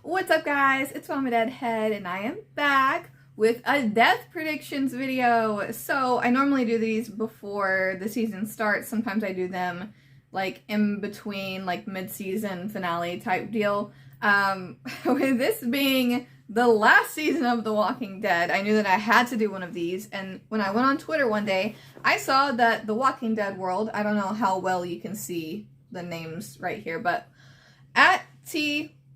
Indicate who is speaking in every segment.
Speaker 1: What's up, guys? It's MamaDeadHead, and I am back with a death predictions video. So I normally do these before the season starts. Sometimes I do them like in between, like mid-season finale type deal. With this being the last season of The Walking Dead, I knew that I had to do one of these. And when I went on Twitter one day, I saw that The Walking Dead world, I don't know how well you can see the names right here, but at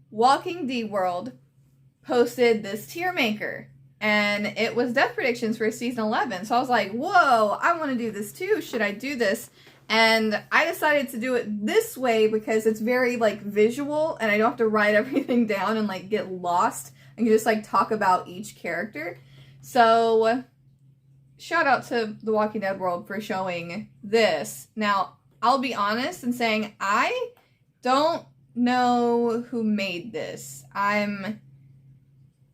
Speaker 1: Walking D World posted this Tiermaker, and it was death predictions for season 11. So I was like, whoa, I want to do this too. Should I do this? And I decided to do it this way because it's very like visual and I don't have to write everything down and like get lost. I can just like talk about each character. So shout out to The Walking Dead world for showing this. Now, I'll be honest in saying I don't know who made this. I'm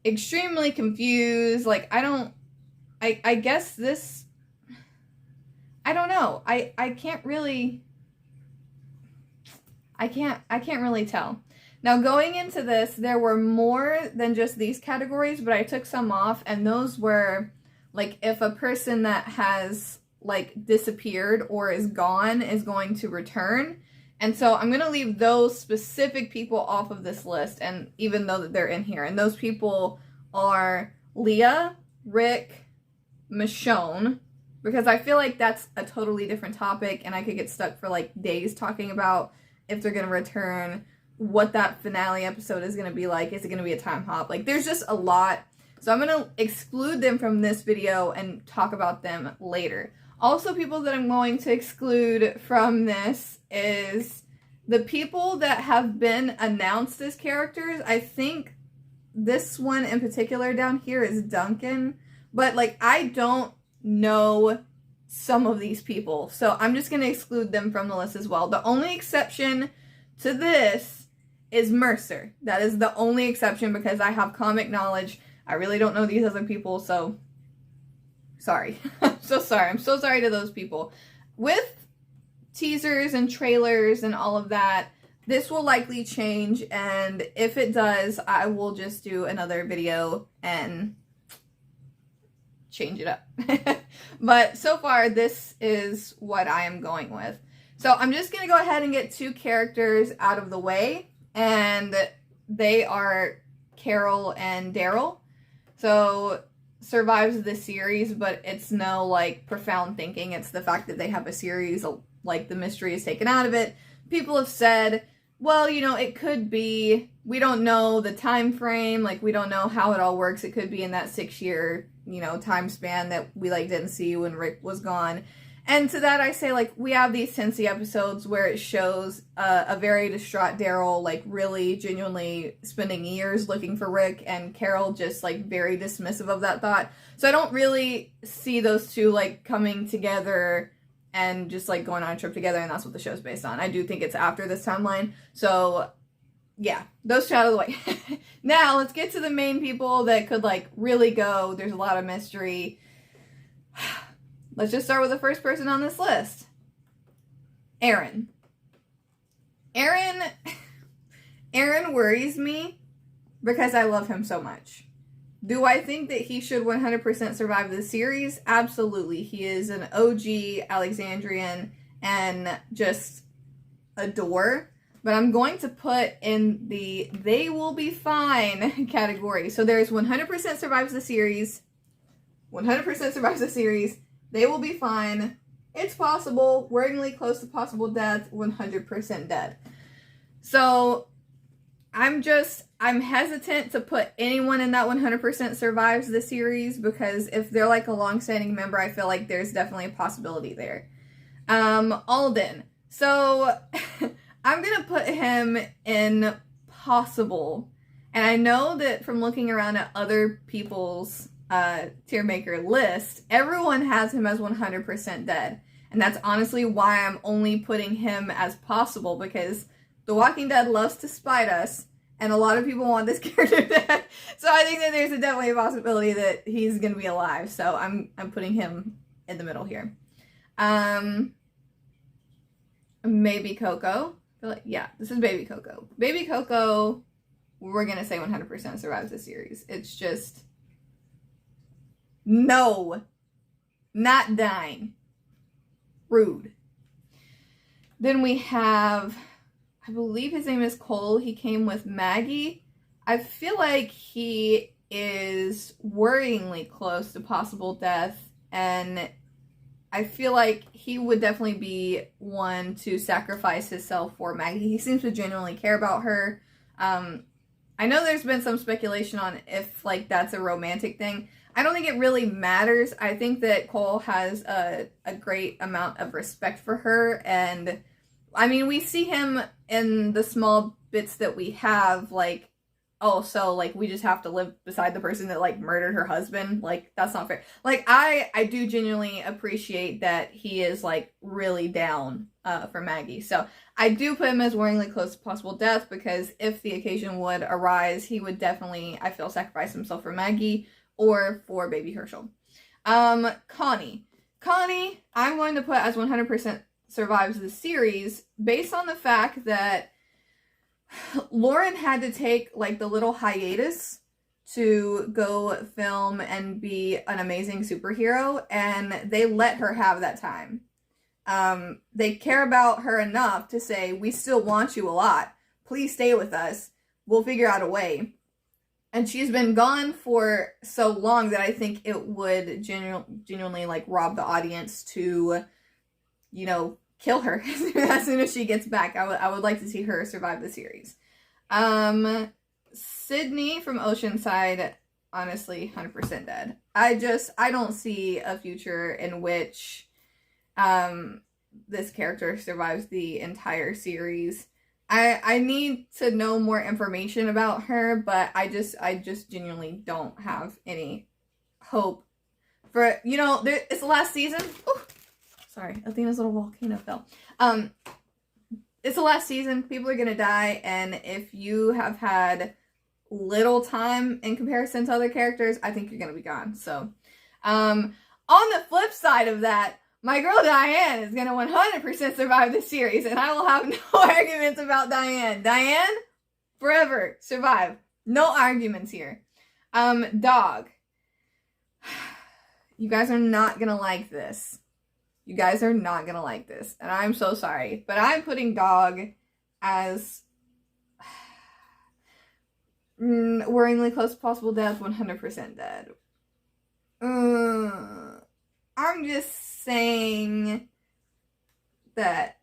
Speaker 1: extremely confused. Like, I guess this, I don't know. I can't really tell. Now, going into this, there were more than just these categories, but I took some off, and those were like if a person that has like disappeared or is gone is going to return. And so I'm going to leave those specific people off of this list, and even though that they're in here. And those people are Leah, Rick, Michonne, because I feel like that's a totally different topic, and I could get stuck for like days talking about if they're going to return, what that finale episode is going to be like. Is it going to be a time hop? Like, there's just a lot. So I'm going to exclude them from this video and talk about them later. Also, people that I'm going to exclude from this is the people that have been announced as characters. I think this one in particular down here is Duncan, but like I don't know some of these people, so I'm just going to exclude them from the list as well. The only exception to this is Mercer. That is the only exception because I have comic knowledge. I really don't know these other people, so sorry. I'm so sorry. I'm so sorry to those people. With teasers and trailers and all of that, this will likely change, and if it does, I will just do another video and change it up. But so far, this is what I am going with. So I'm just going to go ahead and get two characters out of the way, and they are Carol and Daryl. So survives the series, but it's no like profound thinking. It's the fact that they have a series, like the mystery is taken out of it. People have said, well, you know, it could be, we don't know the time frame, like we don't know how it all works. It could be in that 6-year, you know, time span that we like didn't see when Rick was gone. And to that I say, like, we have these Tennessee episodes where it shows a very distraught Daryl, like, really genuinely spending years looking for Rick, and Carol just, like, very dismissive of that thought. So I don't really see those two, like, coming together and just, like, going on a trip together, and that's what the show's based on. I do think it's after this timeline. So, yeah, those two out of the way. Now, let's get to the main people that could, like, really go. There's a lot of mystery. Let's just start with the first person on this list. Aaron. Aaron worries me because I love him so much. Do I think that he should 100% survive the series? Absolutely. He is an OG Alexandrian and just adore. But I'm going to put in the they will be fine category. So there's 100% survives the series. 100% survives the series. They will be fine. It's possible. Worryingly close to possible death. 100% dead. So I'm hesitant to put anyone in that 100% survives the series, because if they're like a long-standing member, I feel like there's definitely a possibility there. Alden. So I'm going to put him in possible. And I know that from looking around at other people's Tiermaker list, everyone has him as 100% dead. And that's honestly why I'm only putting him as possible, because The Walking Dead loves to spite us, and a lot of people want this character dead. So I think that there's definitely a possibility that he's going to be alive. So I'm putting him in the middle here. Maybe Coco. Yeah, this is Baby Coco. Baby Coco we're gonna say 100% survives the series. It's just, no, not dying. Rude. Then we have, I believe his name is Cole. He came with Maggie. I feel like he is worryingly close to possible death, and I feel like he would definitely be one to sacrifice himself for Maggie. He seems to genuinely care about her. I know there's been some speculation on if, like, that's a romantic thing. I don't think it really matters. I think that Cole has a great amount of respect for her, and I mean, we see him in the small bits that we have, like, oh, so, like, we just have to live beside the person that, like, murdered her husband. Like, that's not fair. Like, I do genuinely appreciate that he is, like, really down for Maggie. So, I do put him as worryingly close to possible death, because if the occasion would arise, he would definitely, I feel, sacrifice himself for Maggie or for baby Herschel. Connie. Connie, I'm going to put as 100% survives the series, based on the fact that Lauren had to take, like, the little hiatus to go film and be an amazing superhero, and they let her have that time. They care about her enough to say, we still want you a lot. Please stay with us. We'll figure out a way. And she's been gone for so long that I think it would genuinely, like, rob the audience to, you know, kill her as soon as she gets back. I would like to see her survive the series. Sydney from Oceanside, honestly, 100% dead. I don't see a future in which this character survives the entire series. I need to know more information about her, but I just genuinely don't have any hope for, you know, it's the last season. Ooh. Sorry, Athena's little volcano fell. It's the last season. People are gonna die, and if you have had little time in comparison to other characters, I think you're gonna be gone. So, on the flip side of that, my girl Diane is gonna 100% survive this series, and I will have no arguments about Diane. Diane, forever survive. No arguments here. Dog. You guys are not gonna like this. You guys are not gonna like this, and I'm so sorry, but I'm putting Dog as worryingly close to possible death, 100% dead. I'm just saying that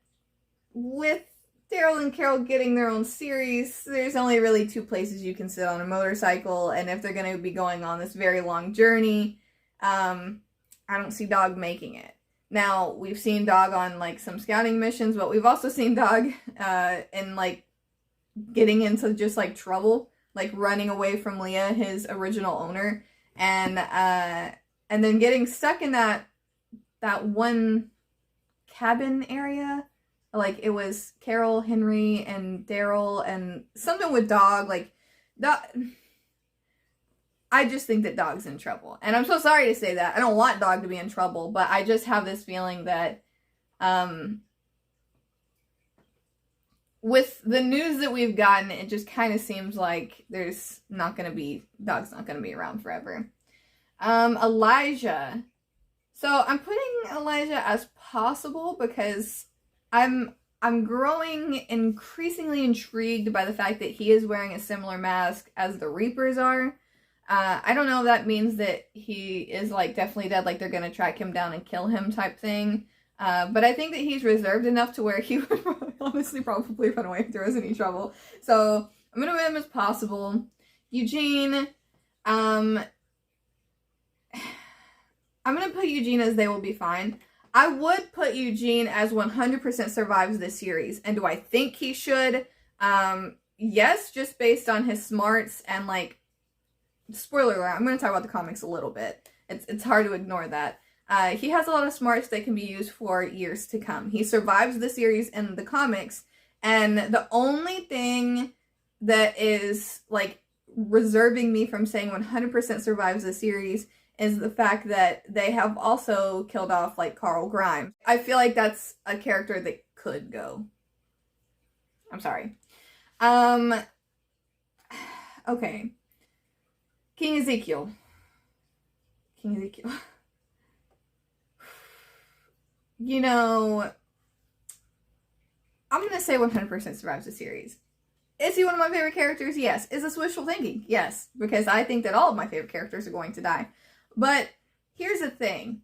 Speaker 1: with Daryl and Carol getting their own series, there's only really 2 places you can sit on a motorcycle, and if they're going to be going on this very long journey, I don't see Dog making it. Now, we've seen Dog on, like, some scouting missions, but we've also seen Dog in, like, getting into just, like, trouble, like, running away from Leah, his original owner, and then getting stuck in that one cabin area. Like, it was Carol, Henry, and Daryl, and something with Dog, like, I just think that Dog's in trouble. And I'm so sorry to say that. I don't want Dog to be in trouble, but I just have this feeling that with the news that we've gotten, it just kind of seems like Dog's not going to be around forever. Elijah. So I'm putting Elijah as possible because I'm growing increasingly intrigued by the fact that he is wearing a similar mask as the Reapers are. I don't know if that means that he is, like, definitely dead, like they're going to track him down and kill him type thing. But I think that he's reserved enough to where he would honestly probably run away if there was any trouble. So I'm going to put him as possible. Eugene, I'm going to put Eugene as They Will Be Fine. I would put Eugene as 100% survives this series. And do I think he should? Yes, just based on his smarts and, like, spoiler alert, I'm going to talk about the comics a little bit. It's hard to ignore that. He has a lot of smarts that can be used for years to come. He survives the series in the comics, and the only thing that is, like, reserving me from saying 100% survives the series is the fact that they have also killed off, like, Carl Grimes. I feel like that's a character that could go. I'm sorry. Okay. King Ezekiel. King Ezekiel. You know, I'm going to say 100% survives the series. Is he one of my favorite characters? Yes. Is this wishful thinking? Yes. Because I think that all of my favorite characters are going to die. But here's the thing.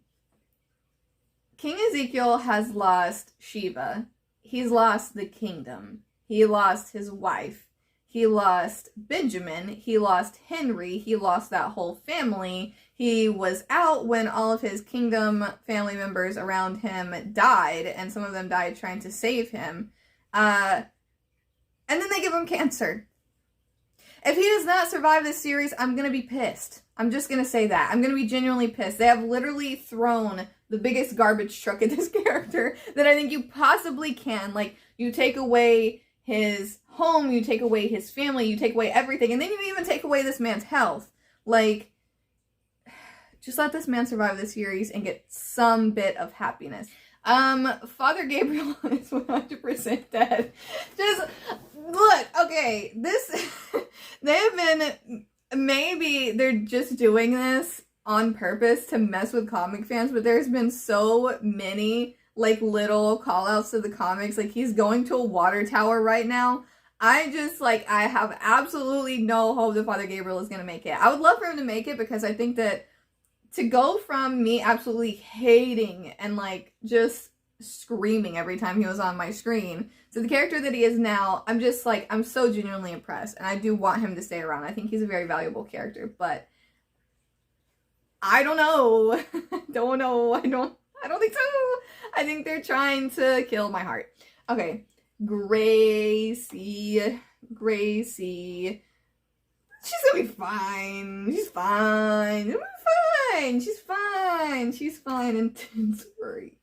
Speaker 1: King Ezekiel has lost Sheba. He's lost the kingdom. He lost his wife. He lost Benjamin. He lost Henry. He lost that whole family. He was out when all of his kingdom family members around him died, and some of them died trying to save him. And then they give him cancer. If he does not survive this series, I'm going to be pissed. I'm just going to say that. I'm going to be genuinely pissed. They have literally thrown the biggest garbage truck at this character that I think you possibly can. Like, you take away his home, you take away his family, you take away everything, and then you even take away this man's health. Like, just let this man survive this series and get some bit of happiness. Father Gabriel is 100% dead. Just, look, okay, this, they have been, maybe they're just doing this on purpose to mess with comic fans, but there's been so many, like, little call-outs to the comics. Like, he's going to a water tower right now. I just, like, I have absolutely no hope that Father Gabriel is going to make it. I would love for him to make it, because I think that to go from me absolutely hating and, like, just screaming every time he was on my screen to the character that he is now, I'm just, like, I'm so genuinely impressed, and I do want him to stay around. I think he's a very valuable character, but I don't know. Don't know. I don't think so. I think they're trying to kill my heart. Okay. Gracie. She's gonna be fine. She's fine. She's fine. She's fine. She's fine. Intense worry.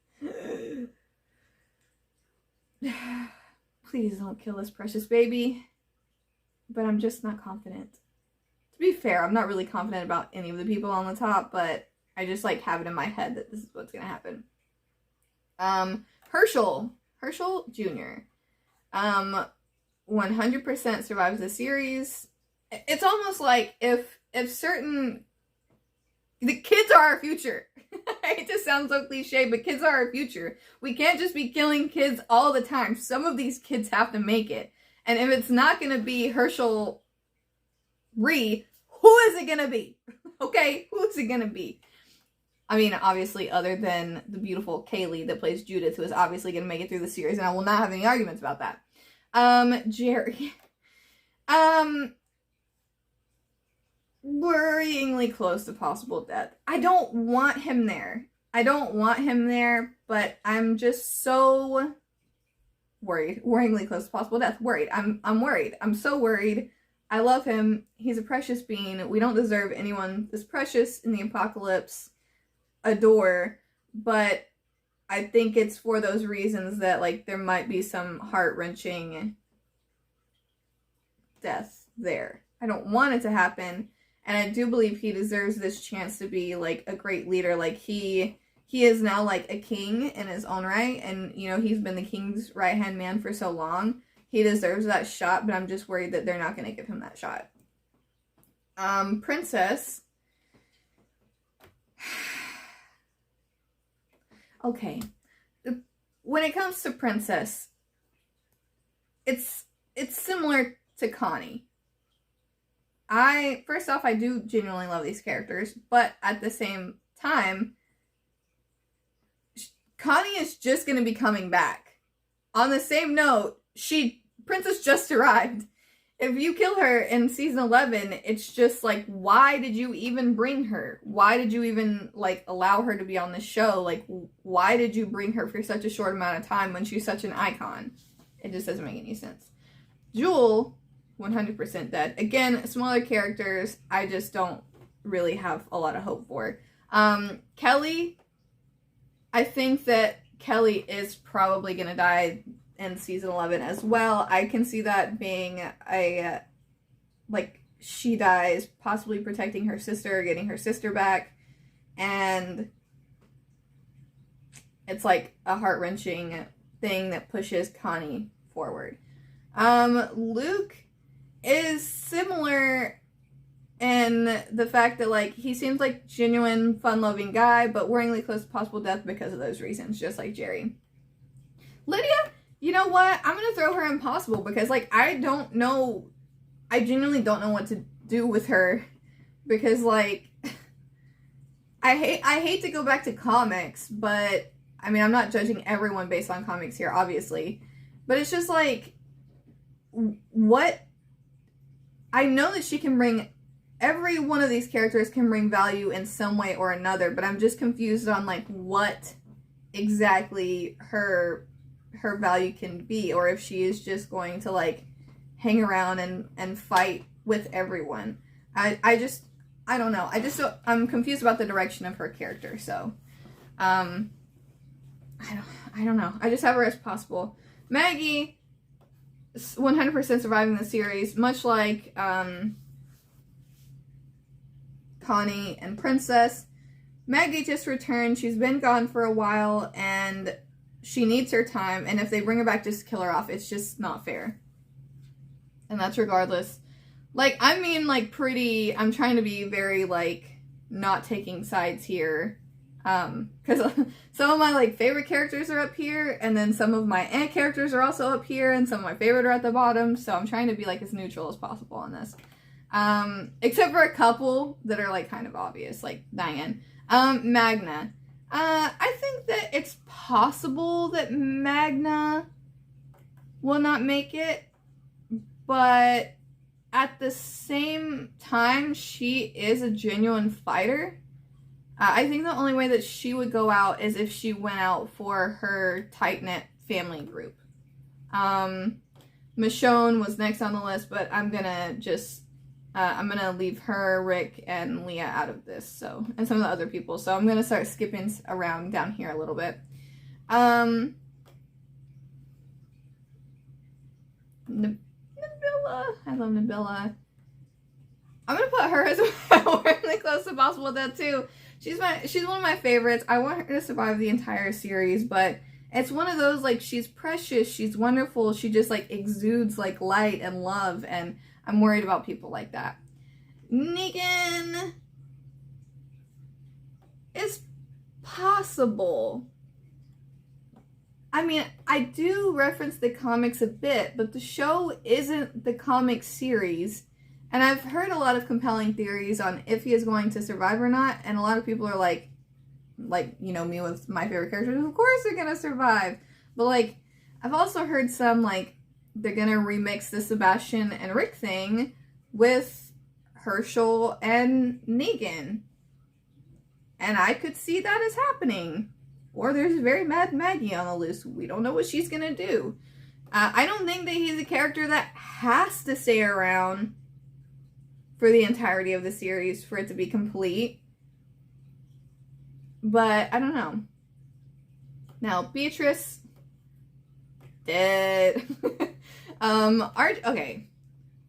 Speaker 1: Please don't kill this precious baby. But I'm just not confident. To be fair, I'm not really confident about any of the people on the top, but I just, like, have it in my head that this is what's gonna happen. Herschel Jr. 100% survives the series. It's almost like if certain, the kids are our future. It just sounds so cliche, but kids are our future. We can't just be killing kids all the time. Some of these kids have to make it. And if it's not going to be Herschel Ree, who is it going to be? Okay, who is it going to be? I mean, obviously, other than the beautiful Kaylee that plays Judith, who is obviously going to make it through the series, and I will not have any arguments about that. Jerry. Worryingly close to possible death. I don't want him there. But I'm just so worried. Worryingly close to possible death. Worried. I'm worried. I'm so worried. I love him. He's a precious being. We don't deserve anyone this precious in the apocalypse adore, but I think it's for those reasons that, like, there might be some heart-wrenching death there. I don't want it to happen, and I do believe he deserves this chance to be, like, a great leader. Like, he is now, like, a king in his own right, and, you know, he's been the king's right-hand man for so long. He deserves that shot, but I'm just worried that they're not going to give him that shot. Princess. Okay. When it comes to Princess, it's similar to Connie. First off, I do genuinely love these characters, but at the same time, Connie is just going to be coming back. On the same note, Princess just arrived. If you kill her in season 11, it's just like, why did you even bring her? Why did you even, like, allow her to be on the show? Like, why did you bring her for such a short amount of time when she's such an icon? It just doesn't make any sense. Jewel, 100% dead. Again, smaller characters, I just don't really have a lot of hope for. Kelly, I think that Kelly is probably going to die in season 11 as well. I can see that being she dies, possibly protecting her sister, getting her sister back, and it's like a heart-wrenching thing that pushes Connie forward. Luke is similar in the fact that, like, he seems like genuine, fun-loving guy, but worryingly close to possible death because of those reasons, just like Jerry. Lydia, you know what? I'm gonna throw her impossible because, like, I genuinely don't know what to do with her because, like, I hate to go back to comics, but I mean, I'm not judging everyone based on comics here, obviously, but it's just like, what? I know that she can bring, every one of these characters can bring value in some way or another, but I'm just confused on, like, what exactly her value can be, or if she is just going to, like, hang around and fight with everyone. I don't know. I'm confused about the direction of her character, so I don't know. I just have her as possible. Maggie, 100% surviving the series, much like Connie and Princess. Maggie just returned. She's been gone for a while, and she needs her time, and if they bring her back just to kill her off, it's just not fair. And that's regardless. Like, I mean, like, I'm trying to be very, like, not taking sides here. Because some of my, like, favorite characters are up here, and then some of my aunt characters are also up here, and some of my favorite are at the bottom, so I'm trying to be, like, as neutral as possible on this. Except for a couple that are, like, kind of obvious, like Diane. Magna. I think that it's possible that Magna will not make it, but at the same time, she is a genuine fighter. I think the only way that she would go out is if she went out for her tight-knit family group. Michonne was next on the list, but I'm gonna leave her, Rick, and Leah out of this, so, and some of the other people, so I'm gonna start skipping around down here a little bit. Nabila. I love Nabila. I'm gonna put her as really close to possible death too. She's one of my favorites. I want her to survive the entire series, but it's one of those, like, she's precious, she's wonderful, she just, like, exudes, like, light and love, and I'm worried about people like that. Negan is possible. I mean, I do reference the comics a bit, but the show isn't the comic series. And I've heard a lot of compelling theories on if he is going to survive or not. And a lot of people are like, you know, me with my favorite characters, of course they're going to survive. But, like, I've also heard some, like, they're going to remix the Sebastian and Rick thing with Herschel and Negan. And I could see that as happening. Or there's a very mad Maggie on the loose. We don't know what she's going to do. I don't think that he's a character that has to stay around for the entirety of the series for it to be complete. But I don't know. Now, Beatrice, dead. Okay.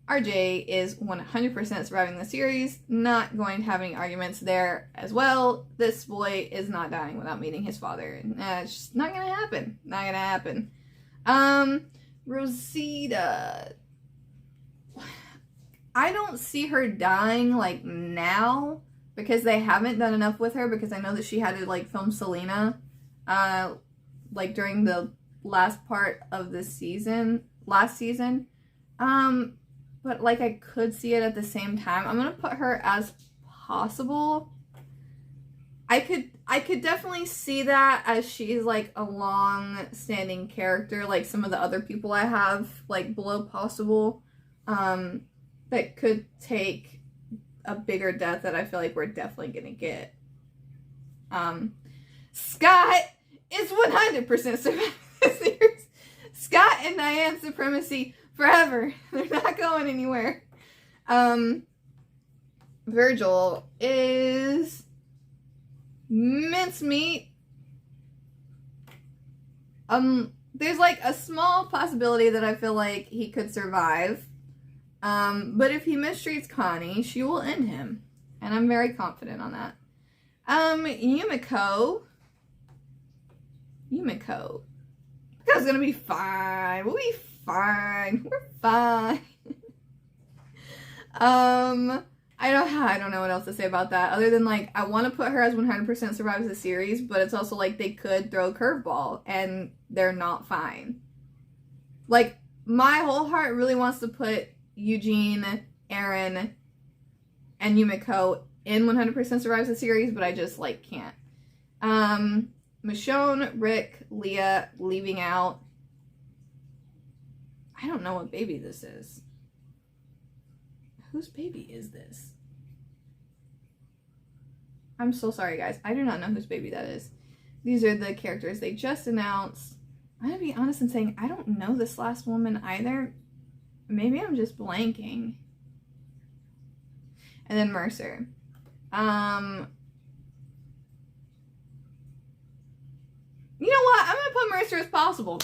Speaker 1: RJ is 100% surviving the series. Not going to have any arguments there as well. This boy is not dying without meeting his father. It's just not gonna happen. Not gonna happen. Rosita. I don't see her dying, like, now, because they haven't done enough with her, because I know that she had to, like, film Selena, like, during the last part of the season, last season. But, like, I could see it at the same time. I'm gonna put her as possible. I could definitely see that as she's, like, a long-standing character, like some of the other people I have, like, below possible, that could take a bigger death that I feel like we're definitely gonna get. Scott is 100% surviving the series. Scott and Diane's supremacy forever. They're not going anywhere. Virgil is mincemeat. There's, like, a small possibility that I feel like he could survive. But if he mistreats Connie, she will end him. And I'm very confident on that. Yumiko. Yumiko's gonna be fine. We'll be fine. We're fine. I don't know what else to say about that other than like I want to put her as 100% survives the series, but it's also like they could throw a curveball and they're not fine. Like my whole heart really wants to put Eugene, Aaron, and Yumiko in 100% survives the series, but I just like can't. Michonne, Rick, Leah leaving out. I don't know what baby this is. Whose baby is this? I'm so sorry, guys. I do not know whose baby that is. These are the characters they just announced. I'm gonna be honest in saying I don't know this last woman either. Maybe I'm just blanking. And then Mercer. You know what? I'm gonna put Mercer as possible.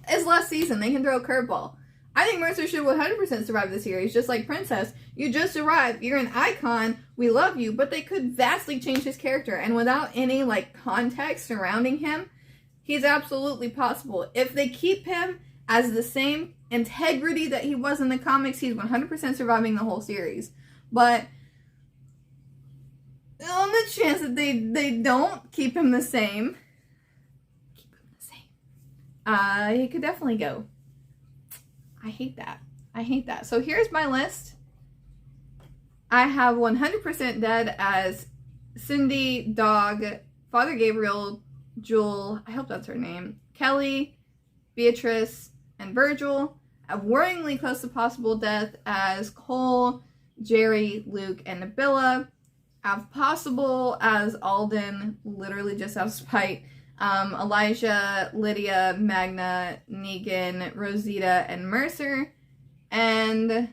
Speaker 1: It's last season. They can throw a curveball. I think Mercer should 100% survive the series, just like Princess. You just arrived. You're an icon. We love you. But they could vastly change his character. And without any, like, context surrounding him, he's absolutely possible. If they keep him as the same integrity that he was in the comics, he's 100% surviving the whole series. But on the chance that they don't keep him the same, he could definitely go. I hate that. I hate that. So here's my list. I have 100% dead as Cindy, Dog, Father Gabriel, Jewel, I hope that's her name, Kelly, Beatrice, and Virgil. I have worryingly close to possible death as Cole, Jerry, Luke, and Nabila. I have possible as Alden, literally just out of spite. Elijah, Lydia, Magna, Negan, Rosita, and Mercer. And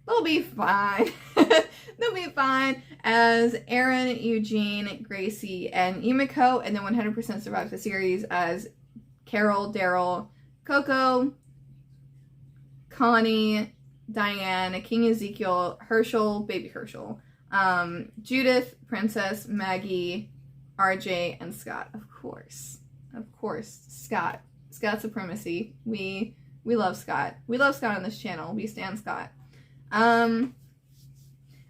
Speaker 1: they'll be fine. They'll be fine as Aaron, Eugene, Gracie, and Yumiko. And then 100% survives the series as Carol, Daryl, Coco, Connie, Diane, King Ezekiel, Herschel, baby Herschel, Judith, Princess, Maggie, RJ, and Scott. Of course, Scott supremacy. We love Scott. We love Scott on this channel. We stand Scott. I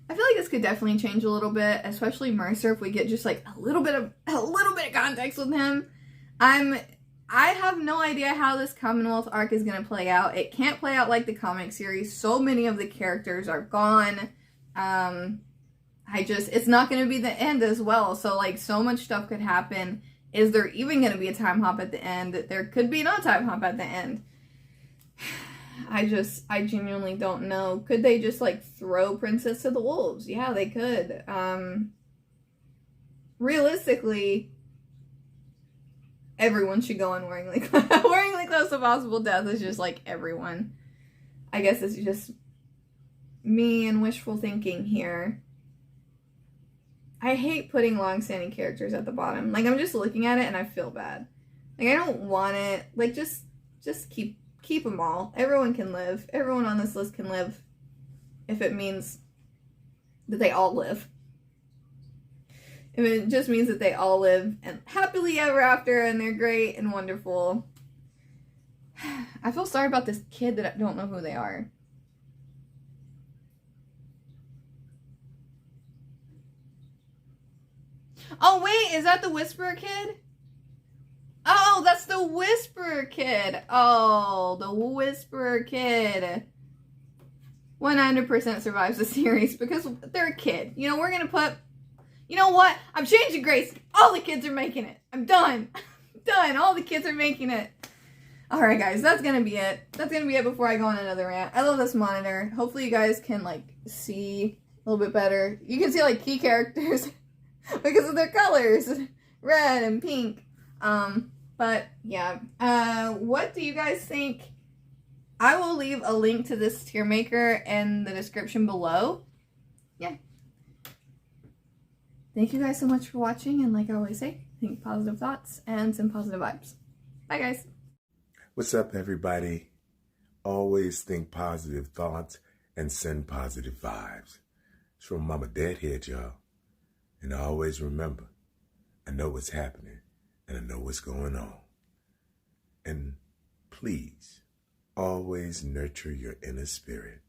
Speaker 1: feel like this could definitely change a little bit, especially Mercer, if we get just like a little bit of context with him. I have no idea how this Commonwealth arc is going to play out. It can't play out like the comic series. So many of the characters are gone. It's not going to be the end as well. So, like, so much stuff could happen. Is there even going to be a time hop at the end? There could be no time hop at the end. I genuinely don't know. Could they just, like, throw Princess to the wolves? Yeah, they could. Realistically, everyone should go on worryingly close to possible death. Is just, like, everyone. I guess it's just me and wishful thinking here. I hate putting long-standing characters at the bottom. Like, I'm just looking at it and I feel bad. Like, I don't want it. Like, just keep them all. Everyone can live. Everyone on this list can live if it means that they all live. If it just means that they all live and happily ever after and they're great and wonderful. I feel sorry about this kid that I don't know who they are. Oh, wait, is that the Whisperer kid? Oh, that's the Whisperer kid. Oh, the Whisperer kid. 100% survives the series because they're a kid. You know, we're going to put... You know what? I'm changing Grace. All the kids are making it. I'm done. I'm done. All the kids are making it. Alright, guys, that's going to be it. That's going to be it before I go on another rant. I love this monitor. Hopefully you guys can, like, see a little bit better. You can see, like, key characters... because of their colors, red and pink. But yeah, what do you guys think? I will leave a link to this Tiermaker in the description below. Yeah. Thank you guys so much for watching, and like I always say, think positive thoughts and send positive vibes. Bye, guys.
Speaker 2: What's up, everybody? Always think positive thoughts and send positive vibes. It's from MamaDeadHead, y'all. And always remember, I know what's happening and I know what's going on. And please, always nurture your inner spirit.